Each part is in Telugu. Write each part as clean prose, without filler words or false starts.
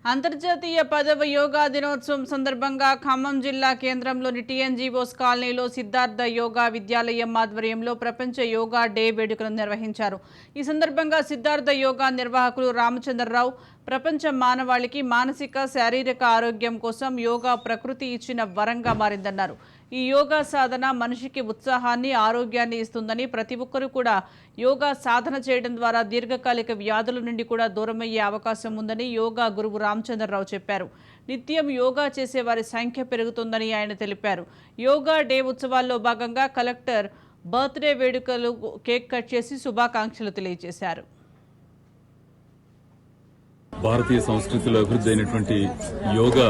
అంతర్జాతీయ 10వ యోగా దినోత్సవం సందర్భంగా ఖమ్మం జిల్లా కేంద్రంలోని టీఎన్జీఓస్ కాలనీలో సిద్ధార్థ యోగా విద్యాలయం ఆధ్వర్యంలో ప్రపంచ యోగా డే వేడుకలను నిర్వహించారు. ఈ సందర్భంగా సిద్ధార్థ యోగా నిర్వాహకులు రామచంద్రరావు ప్రపంచ మానవాళికి మానసిక శారీరక ఆరోగ్యం కోసం యోగా ప్రకృతి ఇచ్చిన వరంగా మారిందన్నారు. ఈ యోగా సాధన మనిషికి ఉత్సాహాన్ని ఆరోగ్యాన్ని ఇస్తుందని, ప్రతి ఒక్కరూ కూడా యోగా సాధన చేయడం ద్వారా దీర్ఘకాలిక వ్యాధుల నుండి కూడా దూరమయ్యే అవకాశం ఉందని యోగా గురువు రామచంద్రరావు చెప్పారు. నిత్యం యోగా చేసే వారి సంఖ్య పెరుగుతుందని ఆయన తెలిపారు. యోగా డే ఉత్సవాల్లో భాగంగా కలెక్టర్ బర్త్డే వేడుకలు కేక్ కట్ చేసి శుభాకాంక్షలు తెలియజేశారు. భారతీయ సంస్కృతిలో అభివృద్ధి అయినటువంటి యోగా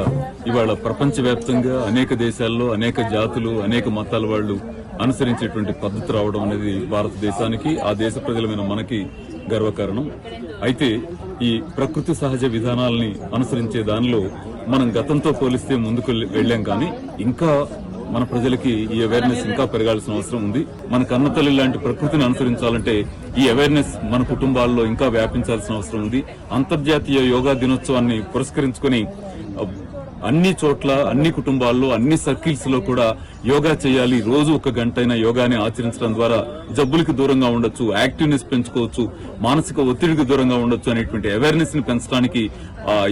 ఇవాళ ప్రపంచవ్యాప్తంగా అనేక దేశాల్లో అనేక జాతులు అనేక మతాల వాళ్ళు అనుసరించేటువంటి పద్ధతి రావడం అనేది భారతదేశానికి, ఆ దేశ ప్రజలమైన మనకి గర్వకారణం. అయితే ఈ ప్రకృతి సహజ విధానాలని అనుసరించే దానిలో మనం గతంతో పోలిస్తే ముందుకు వెళ్లాం, కానీ ఇంకా మన ప్రజలకి ఈ అవేర్నెస్ ఇంకా పెరగాల్సిన అవసరం ఉంది. మన కన్నతల్లి లాంటి ప్రకృతిని అనుసరించాలంటే ఈ అవేర్నెస్ మన కుటుంబాల్లో ఇంకా వ్యాపించాల్సిన అవసరం ఉంది. అంతర్జాతీయ యోగా దినోత్సవాన్ని పురస్కరించుకుని అన్ని చోట్ల అన్ని కుటుంబాల్లో అన్ని సర్కిల్స్ లో కూడా యోగా చేయాలి, రోజు 1 గంటైనా యోగాని ఆచరించడం ద్వారా జబ్బులకి దూరంగా ఉండొచ్చు, యాక్టివ్నెస్ పెంచుకోవచ్చు, మానసిక ఒత్తిడికి దూరంగా ఉండొచ్చు అనేటువంటి అవేర్నెస్ ని పెంచడానికి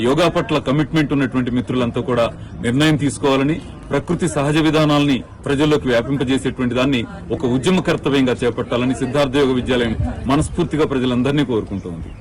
యోగా పట్ల కమిట్మెంట్ ఉన్నటువంటి మిత్రులంతా కూడా నిర్ణయం తీసుకోవాలని, ప్రకృతి సహజ విధానాల్ని ప్రజల్లోకి వ్యాపింపజేసేటువంటి దాన్ని ఒక ఉద్యమ కర్తవ్యంగా చేపట్టాలని సిద్ధార్థ యోగ విద్యాలయం మనస్ఫూర్తిగా ప్రజలందరినీ కోరుకుంటోంది.